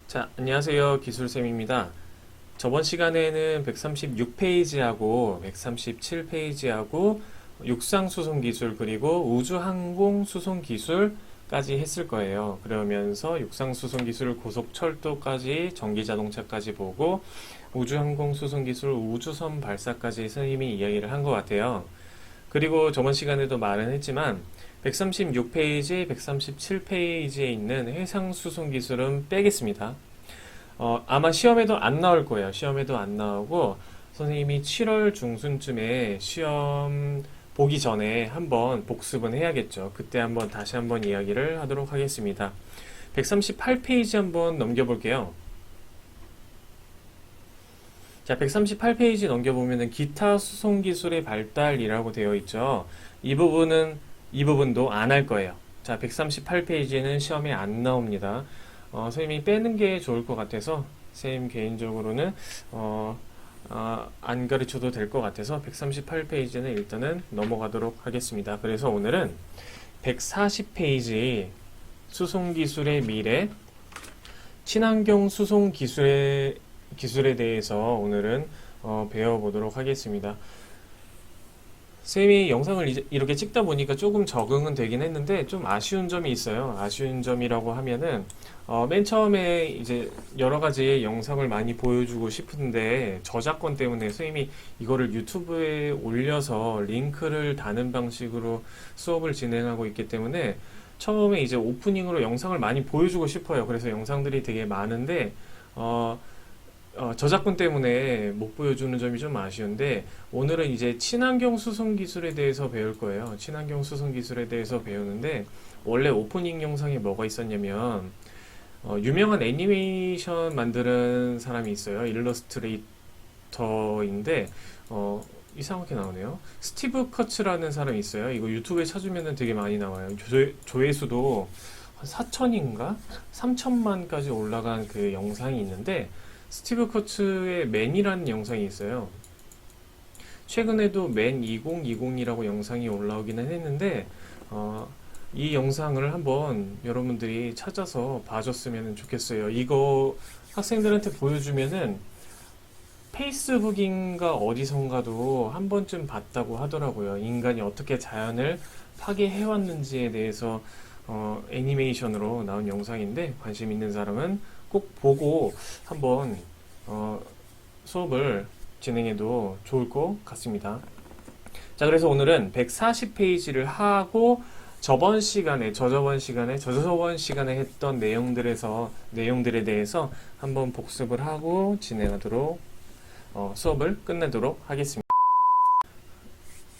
자, 안녕하세요. 기술쌤입니다. 저번 시간에는 136페이지하고 137페이지하고 육상수송 기술 그리고 우주항공 수송 기술까지 했을 거예요. 그러면서 육상수송 기술 고속철도까지 전기자동차까지 보고 우주항공 수송 기술 우주선 발사까지 선생님이 이야기를 한 것 같아요. 그리고 저번 시간에도 말은 했지만 136페이지, 137페이지에 있는 해상수송 기술은 빼겠습니다. 아마 시험에도 안 나올 거예요. 시험에도 안 나오고 선생님이 7월 중순쯤에 시험 보기 전에 한번 복습은 해야겠죠. 그때 한번 다시 한번 이야기를 하도록 하겠습니다. 138페이지 한번 넘겨볼게요. 자, 138페이지 넘겨보면은 기타 수송 기술의 발달이라고 되어 있죠. 이 부분도 안 할 거예요. 자, 138페이지는 시험에 안 나옵니다. 선생님이 빼는 게 좋을 것 같아서, 선생님 개인적으로는, 안 가르쳐도 될 것 같아서 138페이지는 일단은 넘어가도록 하겠습니다. 그래서 오늘은 140페이지 수송기술의 미래, 친환경 기술에 대해서 오늘은 배워보도록 하겠습니다. 쌤이 영상을 이렇게 찍다 보니까 조금 적응은 되긴 했는데 좀 아쉬운 점이 있어요. 아쉬운 점이라고 하면은 맨 처음에 이제 여러 가지 영상을 많이 보여주고 싶은데 저작권 때문에 선생님이 이거를 유튜브에 올려서 링크를 다는 방식으로 수업을 진행하고 있기 때문에 처음에 이제 오프닝으로 영상을 많이 보여주고 싶어요. 그래서 영상들이 되게 많은데 저작권 때문에 못 보여주는 점이 좀 아쉬운데 오늘은 이제 친환경 수송 기술에 대해서 배울 거예요. 친환경 수송 기술에 대해서 배우는데 원래 오프닝 영상에 뭐가 있었냐면 유명한 애니메이션 만드는 사람이 있어요. 일러스트레이터인데 이상하게 나오네요. 스티브 커츠라는 사람이 있어요. 이거 유튜브에 찾으면 되게 많이 나와요. 조회수도 한 4천인가? 3천만까지 올라간 그 영상이 있는데 스티브 커츠의 맨이라는 영상이 있어요. 최근에도 맨 2020이라고 영상이 올라오기는 했는데 이 영상을 한번 여러분들이 찾아서 봐줬으면 좋겠어요. 이거 학생들한테 보여주면은 페이스북인가 어디선가도 한 번쯤 봤다고 하더라고요. 인간이 어떻게 자연을 파괴해왔는지에 대해서 애니메이션으로 나온 영상인데 관심 있는 사람은 꼭 보고 한번 수업을 진행해도 좋을 것 같습니다. 자, 그래서 오늘은 140페이지를 하고 저저번 시간에 했던 내용들에 대해서 한번 복습을 하고 진행하도록 수업을 끝내도록 하겠습니다.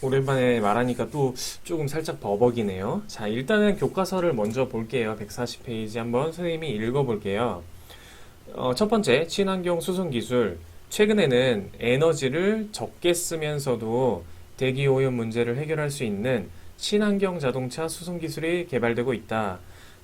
오랜만에 말하니까 또 조금 살짝 버벅이네요. 자, 일단은 교과서를 먼저 볼게요. 140페이지 한번 선생님이 읽어볼게요. 첫 번째, 친환경 수송 기술. 최근에는 에너지를 적게 쓰면서도 대기 오염 문제를 해결할 수 있는 친환경 자동차 수송 기술이 개발되고 있다.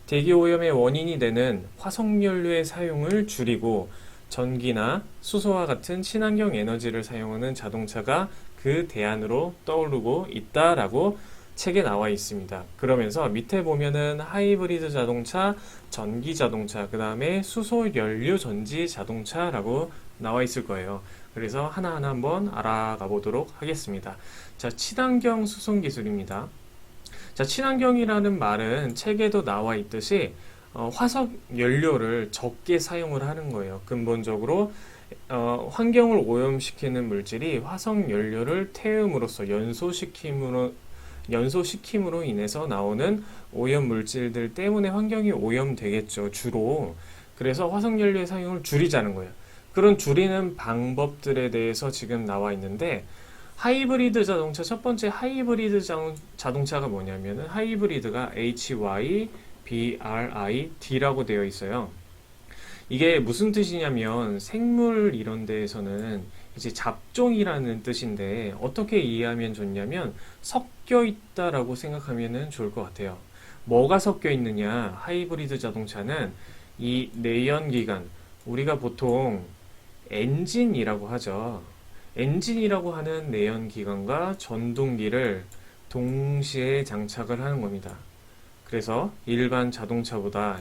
대기 오염의 원인이 되는 화석연료의 사용을 줄이고 전기나 수소와 같은 친환경 에너지를 사용하는 자동차가 그 대안으로 떠오르고 있다라고 책에 나와 있습니다. 그러면서 밑에 보면은 하이브리드 자동차, 전기 자동차, 그 다음에 수소 연료 전지 자동차라고 나와 있을 거예요. 그래서 하나하나 한번 알아가 보도록 하겠습니다. 자, 친환경 수송 기술입니다. 자, 친환경이라는 말은 책에도 나와 있듯이 화석 연료를 적게 사용을 하는 거예요. 근본적으로 환경을 오염시키는 물질이 화석 연료를 태움으로써 연소시킴으로 인해서 나오는 오염 물질들 때문에 환경이 오염되겠죠, 주로. 그래서 화석연료의 사용을 줄이자는 거예요. 그런 줄이는 방법들에 대해서 지금 나와 있는데 하이브리드 자동차, 첫 번째 하이브리드 자동차가 뭐냐면은 하이브리드가 HYBRID라고 되어 있어요. 이게 무슨 뜻이냐면 생물 이런 데에서는 이제 잡종이라는 뜻인데 어떻게 이해하면 좋냐면 섞여 있다라고 생각하면 좋을 것 같아요. 뭐가 섞여 있느냐? 하이브리드 자동차는 이 내연기관, 우리가 보통 엔진이라고 하죠. 엔진이라고 하는 내연기관과 전동기를 동시에 장착을 하는 겁니다. 그래서 일반 자동차보다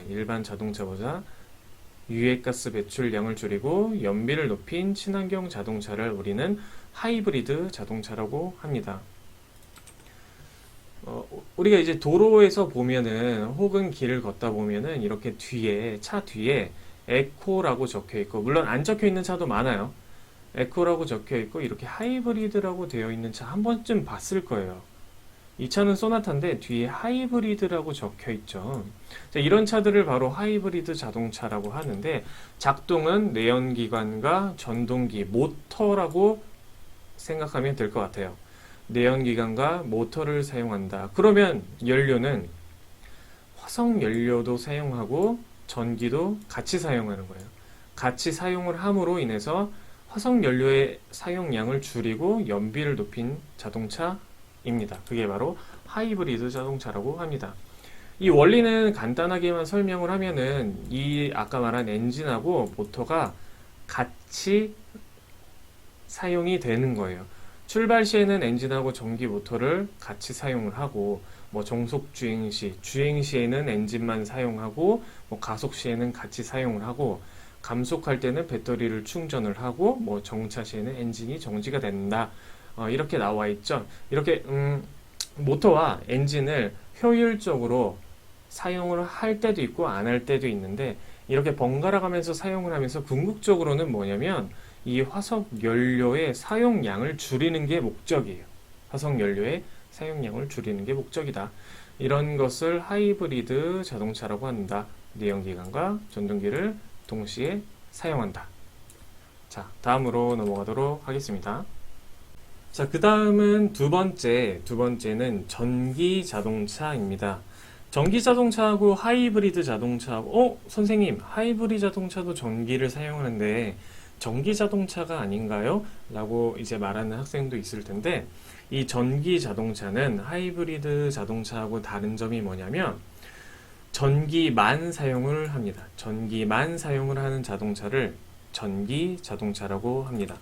유해가스 배출량을 줄이고 연비를 높인 친환경 자동차를 우리는 하이브리드 자동차라고 합니다. 우리가 이제 도로에서 보면은 혹은 길을 걷다 보면은 이렇게 뒤에 차 뒤에 에코라고 적혀 있고 물론 안 적혀 있는 차도 많아요. 에코라고 적혀 있고 이렇게 하이브리드라고 되어 있는 차 한 번쯤 봤을 거예요. 이 차는 소나타인데 뒤에 하이브리드라고 적혀 있죠. 자, 이런 차들을 바로 하이브리드 자동차라고 하는데 작동은 내연기관과 전동기, 모터라고 생각하면 될 것 같아요. 내연기관과 모터를 사용한다. 그러면 연료는 화석 연료도 사용하고 전기도 같이 사용하는 거예요. 같이 사용을 함으로 인해서 화석 연료의 사용량을 줄이고 연비를 높인 자동차입니다. 그게 바로 하이브리드 자동차라고 합니다. 이 원리는 간단하게만 설명을 하면은 이 아까 말한 엔진하고 모터가 같이 사용이 되는 거예요. 출발 시에는 엔진하고 전기 모터를 같이 사용을 하고 뭐 정속 주행 시에는 엔진만 사용하고 뭐 가속 시에는 같이 사용을 하고 감속할 때는 배터리를 충전을 하고 뭐 정차 시에는 엔진이 정지가 된다. 이렇게 나와 있죠. 이렇게 모터와 엔진을 효율적으로 사용을 할 때도 있고 안 할 때도 있는데 이렇게 번갈아 가면서 사용을 하면서 궁극적으로는 뭐냐면 이 화석 연료의 사용량을 줄이는 게 목적이에요. 화석 연료의 사용량을 줄이는 게 목적이다. 이런 것을 하이브리드 자동차라고 한다. 내연기관과 전동기를 동시에 사용한다. 자, 다음으로 넘어가도록 하겠습니다. 자, 그 다음은 두 번째는 전기 자동차입니다. 전기 자동차하고 하이브리드 자동차하고, 선생님, 하이브리드 자동차도 전기를 사용하는데 전기 자동차가 아닌가요? 라고 이제 말하는 학생도 있을 텐데, 이 전기 자동차는 하이브리드 자동차하고 다른 점이 뭐냐면, 전기만 사용을 합니다. 전기만 사용을 하는 자동차를 전기 자동차라고 합니다.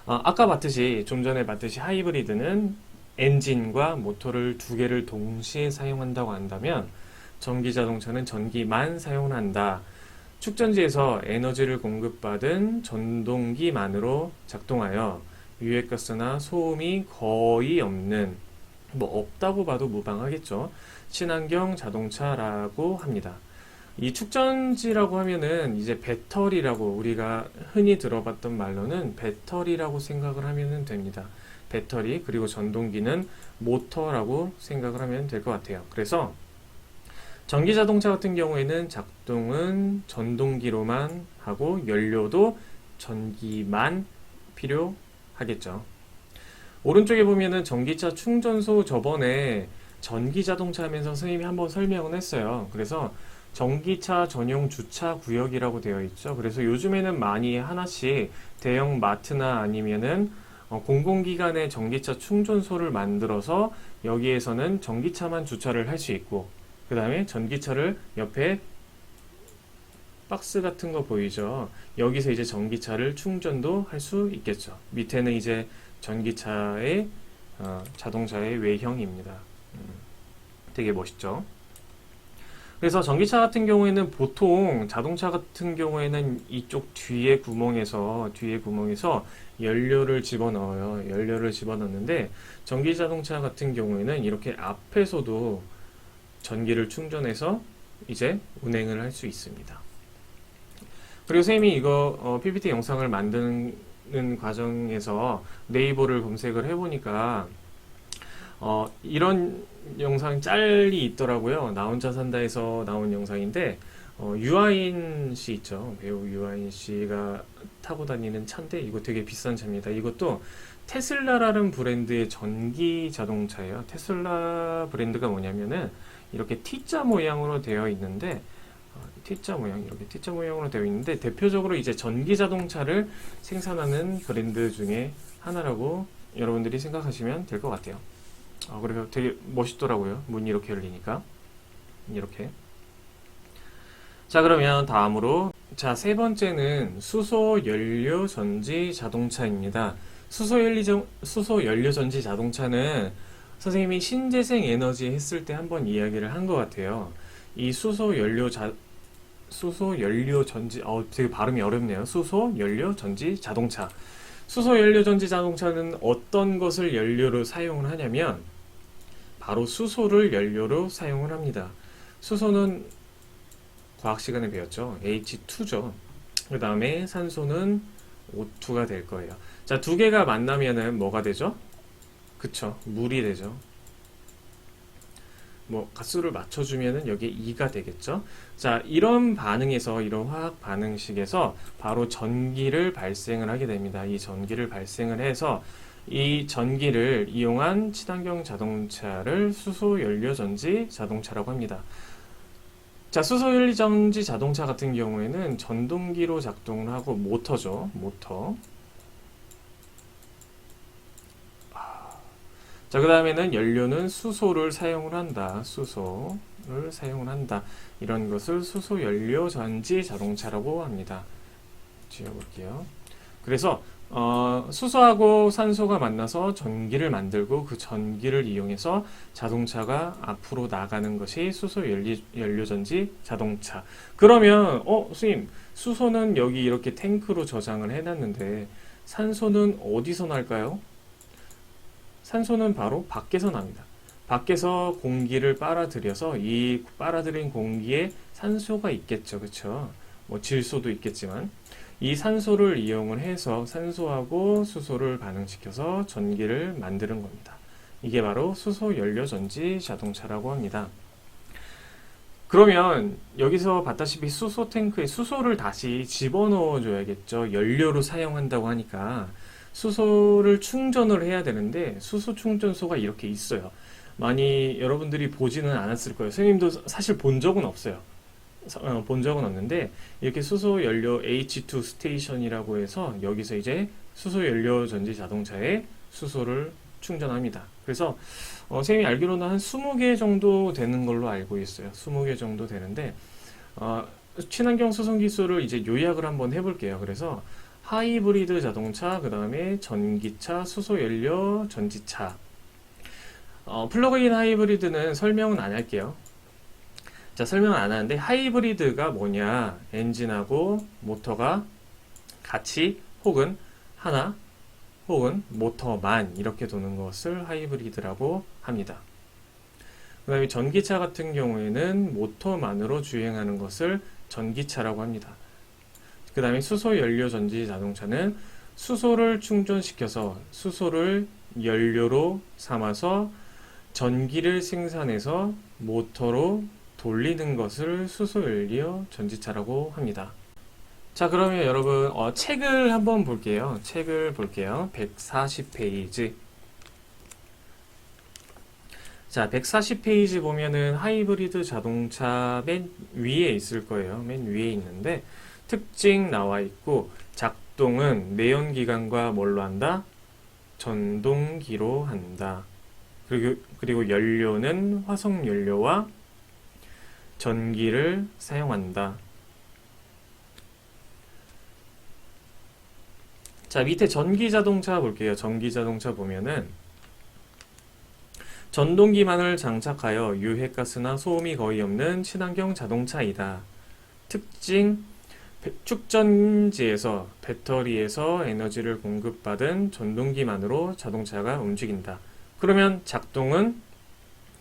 아까 봤듯이, 좀 전에 봤듯이 하이브리드는 엔진과 모터를 두 개를 동시에 사용한다고 한다면, 전기 자동차는 전기만 사용을 한다. 축전지에서 에너지를 공급받은 전동기만으로 작동하여 유해가스나 소음이 거의 없는, 뭐 없다고 봐도 무방하겠죠. 친환경 자동차라고 합니다. 이 축전지라고 하면은 이제 배터리라고 우리가 흔히 들어봤던 말로는 배터리라고 생각을 하면 됩니다. 배터리 그리고 전동기는 모터라고 생각을 하면 될 것 같아요. 그래서 전기 자동차 같은 경우에는 작동은 전동기로만 하고 연료도 전기만 필요하겠죠. 오른쪽에 보면은 전기차 충전소 저번에 전기 자동차 하면서 선생님이 한번 설명을 했어요. 그래서 전기차 전용 주차 구역이라고 되어 있죠. 그래서 요즘에는 많이 하나씩 대형 마트나 아니면은 공공기관의 전기차 충전소를 만들어서 여기에서는 전기차만 주차를 할 수 있고 그 다음에 전기차를 옆에 박스 같은 거 보이죠? 여기서 이제 전기차를 충전도 할 수 있겠죠. 밑에는 이제 전기차의 자동차의 외형입니다. 되게 멋있죠? 그래서 전기차 같은 경우에는 보통 자동차 같은 경우에는 이쪽 뒤에 구멍에서 연료를 집어넣어요. 연료를 집어넣는데 전기 자동차 같은 경우에는 이렇게 앞에서도 전기를 충전해서 이제 운행을 할 수 있습니다. 그리고 선생님이 이거 PPT 영상을 만드는 과정에서 네이버를 검색을 해보니까 이런 영상 짤이 있더라고요. 나 혼자 산다에서 나온 영상인데 유아인 씨 있죠. 배우 유아인 씨가 타고 다니는 차인데 이거 되게 비싼 차입니다. 이것도 테슬라라는 브랜드의 전기 자동차예요. 테슬라 브랜드가 뭐냐면은 이렇게 T자 모양으로 되어 있는데 이렇게 T자 모양으로 되어 있는데 대표적으로 이제 전기 자동차를 생산하는 브랜드 중에 하나라고 여러분들이 생각하시면 될 것 같아요. 그래서 되게 멋있더라고요. 문이 이렇게 열리니까. 이렇게. 자, 그러면 다음으로. 자, 세 번째는 수소 연료 전지 자동차입니다. 수소 연료 전지 자동차는 선생님이 신재생 에너지 했을 때 한번 이야기를 한 것 같아요. 이 수소 연료 수소, 연료, 전지, 되게 발음이 어렵네요. 수소, 연료, 전지, 자동차. 수소, 연료, 전지, 자동차는 어떤 것을 연료로 사용을 하냐면, 바로 수소를 연료로 사용을 합니다. 수소는 과학 시간에 배웠죠. H2죠. 그 다음에 산소는 O2가 될 거예요. 자, 두 개가 만나면은 뭐가 되죠? 그쵸. 물이 되죠. 뭐 가수를 맞춰주면은 여기 2가 되겠죠. 자, 이런 반응에서, 이런 화학 반응식에서 바로 전기를 발생을 하게 됩니다. 이 전기를 발생을 해서 이 전기를 이용한 친환경 자동차를 수소연료전지 자동차라고 합니다. 자, 수소연료전지 자동차 같은 경우에는 전동기로 작동을 하고 모터죠. 모터. 자, 그 다음에는 연료는 수소를 사용을 한다. 수소를 사용을 한다. 이런 것을 수소연료전지 자동차라고 합니다. 지워볼게요. 그래서 수소하고 산소가 만나서 전기를 만들고 그 전기를 이용해서 자동차가 앞으로 나가는 것이 수소연료전지 자동차. 그러면 선생님, 수소는 여기 이렇게 탱크로 저장을 해놨는데 산소는 어디서 날까요? 산소는 바로 밖에서 납니다. 밖에서 공기를 빨아들여서 이 빨아들인 공기에 산소가 있겠죠. 그렇죠? 뭐 질소도 있겠지만 이 산소를 이용을 해서 산소하고 수소를 반응시켜서 전기를 만드는 겁니다. 이게 바로 수소연료전지 자동차라고 합니다. 그러면 여기서 봤다시피 수소 탱크에 수소를 다시 집어넣어 줘야겠죠. 연료로 사용한다고 하니까 수소를 충전을 해야 되는데 수소 충전소가 이렇게 있어요. 많이 여러분들이 보지는 않았을 거예요. 선생님도 사실 본 적은 없어요. 본 적은 없는데 이렇게 수소 연료 H2 스테이션이라고 해서 여기서 이제 수소 연료 전지 자동차에 수소를 충전합니다. 그래서 선생님이 알기로는 한 20개 정도 되는 걸로 알고 있어요. 20개 정도 되는데 친환경 수송 기술을 이제 요약을 한번 해볼게요. 그래서 하이브리드 자동차, 그 다음에 전기차, 수소연료, 전지차. 플러그인 하이브리드는 설명은 안 할게요. 자, 설명은 안 하는데 하이브리드가 뭐냐? 엔진하고 모터가 같이 혹은 하나 혹은 모터만 이렇게 도는 것을 하이브리드라고 합니다. 그 다음에 전기차 같은 경우에는 모터만으로 주행하는 것을 전기차라고 합니다. 그 다음에 수소연료전지 자동차는 수소를 충전시켜서 수소를 연료로 삼아서 전기를 생산해서 모터로 돌리는 것을 수소연료 전지차라고 합니다. 자, 그러면 여러분 책을 한번 볼게요. 책을 볼게요. 140페이지. 자, 140페이지 보면은 하이브리드 자동차 맨 위에 있을 거예요. 맨 위에 있는데 특징 나와 있고 작동은 내연기관과 뭘로 한다? 전동기로 한다. 그리고 연료는 화석연료와 전기를 사용한다. 자, 밑에 전기자동차 볼게요. 전기자동차 보면은 전동기만을 장착하여 유해가스나 소음이 거의 없는 친환경 자동차이다. 특징, 축전지에서 배터리에서 에너지를 공급받은 전동기만으로 자동차가 움직인다. 그러면 작동은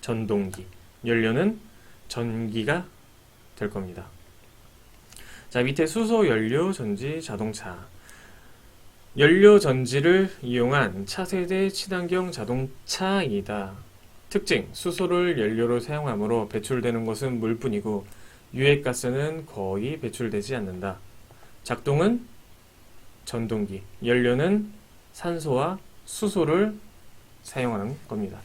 전동기, 연료는 전기가 될 겁니다. 자, 밑에 수소 연료 전지 자동차. 연료 전지를 이용한 차세대 친환경 자동차이다. 특징, 수소를 연료로 사용하므로 배출되는 것은 물뿐이고 유해가스는 거의 배출되지 않는다. 작동은 전동기, 연료는 산소와 수소를 사용하는 겁니다.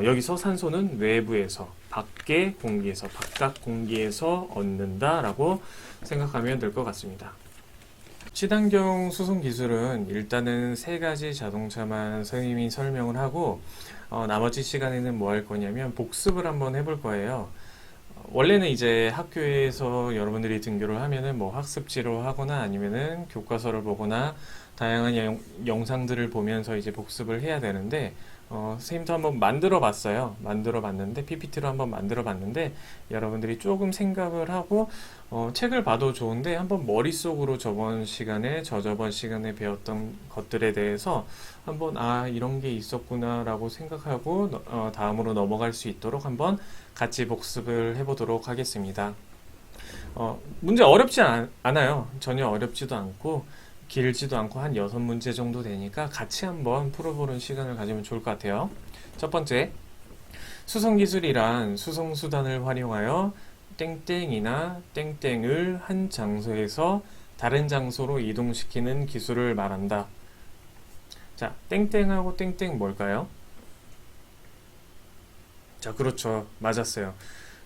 여기서 산소는 외부에서, 밖의 공기에서, 바깥 공기에서 얻는다라고 생각하면 될 것 같습니다. 친환경 수송 기술은 일단은 세 가지 자동차만 선생님이 설명을 하고 나머지 시간에는 뭐 할 거냐면 복습을 한번 해볼 거예요. 원래는 이제 학교에서 여러분들이 등교를 하면은 뭐 학습지로 하거나 아니면은 교과서를 보거나 다양한 영상들을 보면서 이제 복습을 해야 되는데 선생님도 한번 만들어 봤어요. 만들어 봤는데, PPT로 한번 만들어 봤는데, 여러분들이 조금 생각을 하고, 책을 봐도 좋은데, 한번 머릿속으로 저저번 시간에 배웠던 것들에 대해서 한번, 이런 게 있었구나라고 생각하고, 다음으로 넘어갈 수 있도록 한번 같이 복습을 해보도록 하겠습니다. 문제 어렵지 않아요. 전혀 어렵지도 않고, 길지도 않고 한 6문제 정도 되니까 같이 한번 풀어보는 시간을 가지면 좋을 것 같아요. 첫 번째, 수송기술이란 수송수단을 활용하여 땡땡이나 땡땡을 한 장소에서 다른 장소로 이동시키는 기술을 말한다. 자, 땡땡하고 땡땡 뭘까요? 자, 그렇죠. 맞았어요.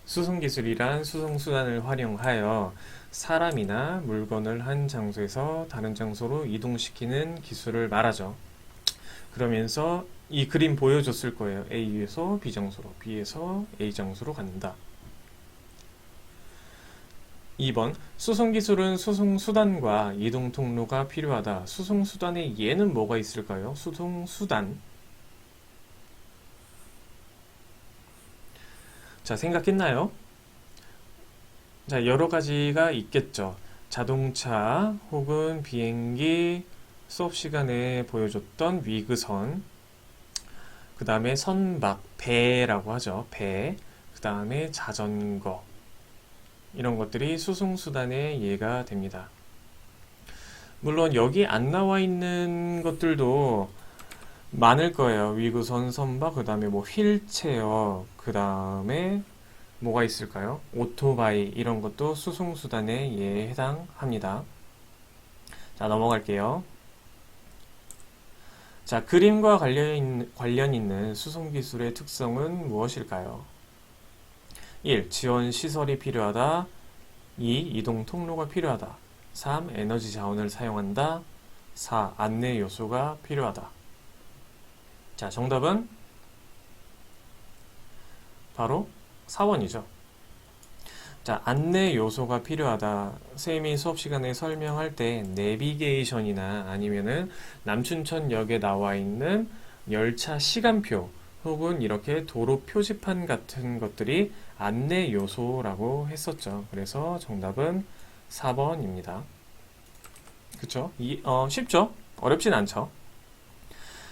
수송기술이란 수송수단을 활용하여 사람이나 물건을 한 장소에서 다른 장소로 이동시키는 기술을 말하죠. 그러면서 이 그림 보여줬을 거예요. A에서 B 장소로, B에서 A 장소로 간다. 2번, 수송기술은 수송수단과 이동통로가 필요하다. 수송수단에 얘는 뭐가 있을까요? 수송수단. 자, 생각했나요? 자, 여러 가지가 있겠죠. 자동차 혹은 비행기, 수업 시간에 보여줬던 위그선, 그 다음에 선박, 배라고 하죠. 배, 그 다음에 자전거, 이런 것들이 수송수단의 예가 됩니다. 물론 여기 안 나와 있는 것들도 많을 거예요. 위그선, 선박, 그 다음에 뭐 휠체어, 그 다음에 뭐가 있을까요? 오토바이, 이런 것도 수송수단에 예에 해당합니다. 자, 넘어갈게요. 자, 그림과 관련 있는 수송기술의 특성은 무엇일까요? 1. 지원 시설이 필요하다. 2. 이동 통로가 필요하다. 3. 에너지 자원을 사용한다. 4. 안내 요소가 필요하다. 자, 정답은 바로 4번이죠. 자, 안내 요소가 필요하다. 선생님이 수업 시간에 설명할 때 내비게이션이나 아니면은 남춘천역에 나와 있는 열차 시간표 혹은 이렇게 도로 표지판 같은 것들이 안내 요소라고 했었죠. 그래서 정답은 4번입니다. 그쵸? 쉽죠? 어렵진 않죠?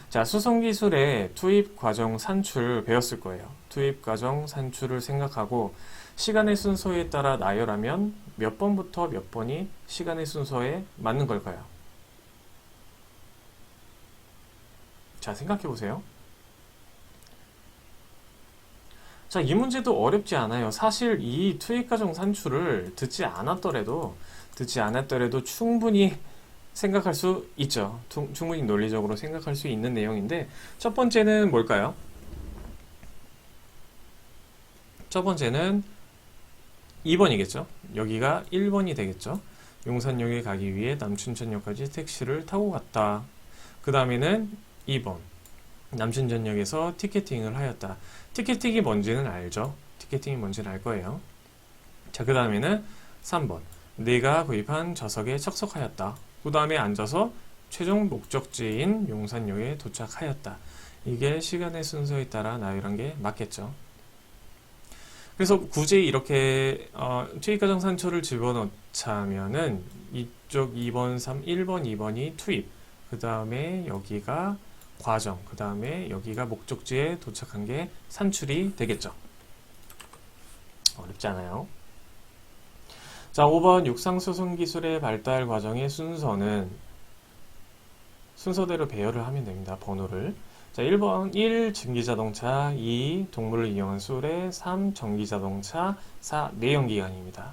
자, 수송기술의 투입 과정 산출 배웠을 거예요. 투입 과정 산출을 생각하고 시간의 순서에 따라 나열하면 몇 번부터 몇 번이 시간의 순서에 맞는 걸까요? 자, 생각해 보세요. 자, 이 문제도 어렵지 않아요. 사실 이 투입 과정 산출을 듣지 않았더라도 충분히 생각할 수 있죠. 충분히 논리적으로 생각할 수 있는 내용인데, 첫 번째는 뭘까요? 첫 번째는 2번이겠죠. 여기가 1번이 되겠죠. 용산역에 가기 위해 남춘천역까지 택시를 타고 갔다. 그 다음에는 2번. 남춘천역에서 티켓팅을 하였다. 티켓팅이 뭔지는 알죠. 티켓팅이 뭔지는 알 거예요. 자, 그 다음에는 3번. 내가 구입한 좌석에 착석하였다. 그 다음에 앉아서 최종 목적지인 용산역에 도착하였다. 이게 시간의 순서에 따라 나열한 게 맞겠죠. 그래서 굳이 이렇게 투입과정 산초를 집어넣자면은 이쪽 2번, 1번, 2번이 투입, 그 다음에 여기가 과정, 그 다음에 여기가 목적지에 도착한 게 산출이 되겠죠. 어렵지 않아요. 자, 5번 육상수송기술의 발달 과정의 순서대로 배열을 하면 됩니다. 번호를. 자, 1번 1. 증기자동차, 2. 동물을 이용한 수레, 3. 전기자동차, 4. 내연기관입니다.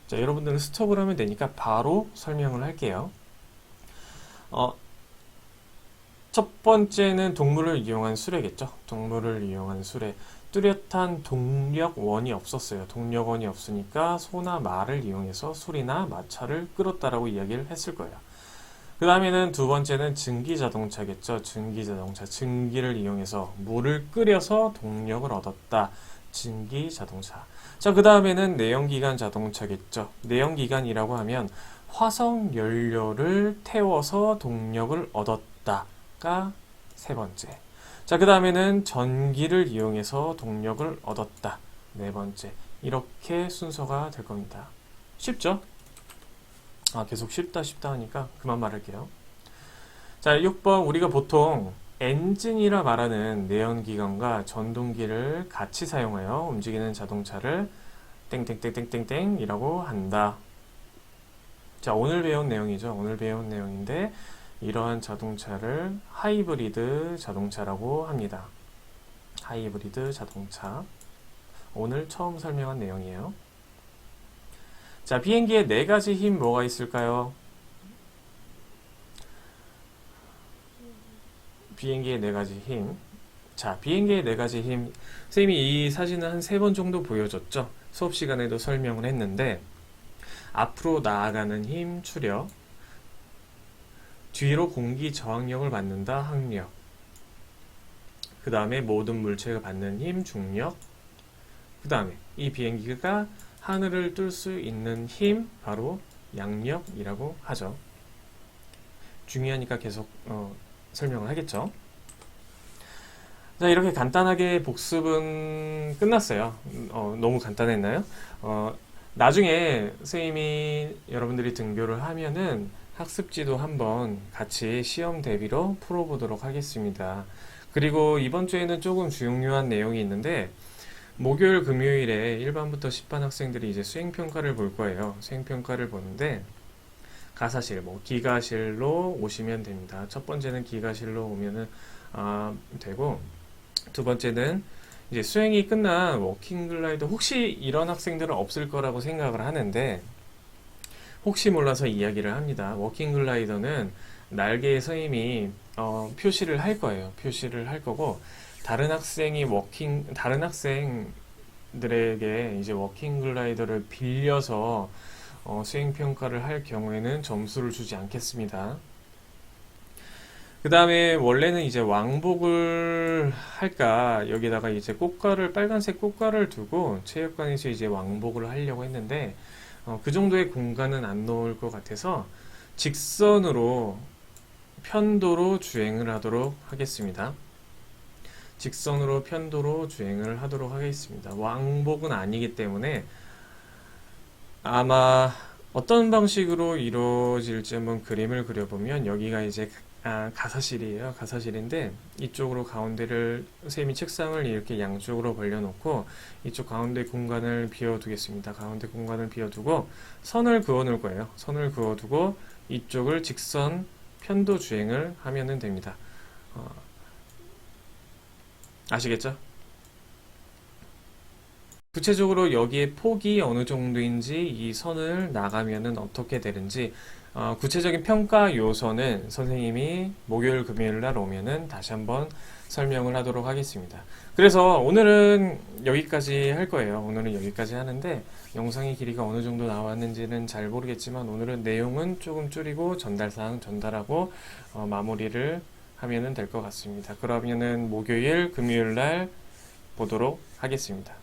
자, 여러분들은 스톱을 하면 되니까 바로 설명을 할게요. 첫 번째는 동물을 이용한 수레겠죠. 동물을 이용한 수레. 뚜렷한 동력원이 없었어요. 동력원이 없으니까 소나 말을 이용해서 소리나 마차를 끌었다라고 이야기를 했을 거예요. 그 다음에는 두 번째는 증기자동차겠죠. 증기자동차. 증기를 이용해서 물을 끓여서 동력을 얻었다. 증기자동차. 자, 그 다음에는 내연기관 자동차겠죠. 내연기관이라고 하면 화석 연료를 태워서 동력을 얻었다가 세 번째. 자, 그 다음에는 전기를 이용해서 동력을 얻었다. 네 번째. 이렇게 순서가 될 겁니다. 쉽죠? 계속 쉽다 하니까 그만 말할게요. 자, 6번 우리가 보통 엔진이라 말하는 내연기관과 전동기를 같이 사용하여 움직이는 자동차를 땡땡땡땡땡땡이라고 한다. 자, 오늘 배운 내용이죠. 오늘 배운 내용인데 이러한 자동차를 하이브리드 자동차라고 합니다. 하이브리드 자동차. 오늘 처음 설명한 내용이에요. 자, 비행기에 네 가지 힘 뭐가 있을까요? 비행기의 네 가지 힘. 자, 비행기의 네 가지 힘. 선생님이 이 사진을 한 세 번 정도 보여줬죠? 수업 시간에도 설명을 했는데, 앞으로 나아가는 힘, 추력. 뒤로 공기 저항력을 받는다, 항력. 그 다음에 모든 물체가 받는 힘, 중력. 그 다음에 이 비행기가 하늘을 뚫을 수 있는 힘, 바로 양력이라고 하죠. 중요하니까 계속 설명을 하겠죠. 자, 이렇게 간단하게 복습은 끝났어요. 너무 간단했나요? 나중에 선생님이 여러분들이 등교를 하면은 학습지도 한번 같이 시험 대비로 풀어보도록 하겠습니다. 그리고 이번 주에는 조금 중요한 내용이 있는데, 목요일, 금요일에 1반부터 10반 학생들이 이제 수행평가를 볼 거예요. 수행평가를 보는데, 가사실, 기가실로 오시면 됩니다. 첫 번째는 기가실로 오면은, 되고, 두 번째는 이제 수행이 끝난 워킹 글라이더, 혹시 이런 학생들은 없을 거라고 생각을 하는데, 혹시 몰라서 이야기를 합니다. 워킹 글라이더는 날개에 선생님이 표시를 할 거예요. 표시를 할 거고, 다른 학생들에게 이제 워킹 글라이더를 빌려서 수행 평가를 할 경우에는 점수를 주지 않겠습니다. 그 다음에 원래는 이제 왕복을 할까, 여기다가 이제 빨간색 꽃가를 두고 체육관에서 이제 왕복을 하려고 했는데, 그 정도의 공간은 안 넣을 것 같아서 직선으로 편도로 주행을 하도록 하겠습니다. 직선으로 편도로 주행을 하도록 하겠습니다. 왕복은 아니기 때문에 아마 어떤 방식으로 이루어질지 한번 그림을 그려보면, 여기가 이제 가사실이에요. 가사실인데 이쪽으로 가운데를 선생님이 책상을 이렇게 양쪽으로 벌려놓고 이쪽 가운데 공간을 비워두겠습니다. 가운데 공간을 비워두고 선을 그어 놓을 거예요. 선을 그어두고 이쪽을 직선 편도 주행을 하면 됩니다. 아시겠죠? 구체적으로 여기에 폭이 어느 정도인지, 이 선을 나가면은 어떻게 되는지, 구체적인 평가 요소는 선생님이 목요일, 금요일 날 오면은 다시 한번 설명을 하도록 하겠습니다. 그래서 오늘은 여기까지 할 거예요. 오늘은 여기까지 하는데, 영상의 길이가 어느 정도 나왔는지는 잘 모르겠지만, 오늘은 내용은 조금 줄이고 전달사항 전달하고 마무리를 하면은 될 것 같습니다. 그러면은 목요일, 금요일 날 보도록 하겠습니다.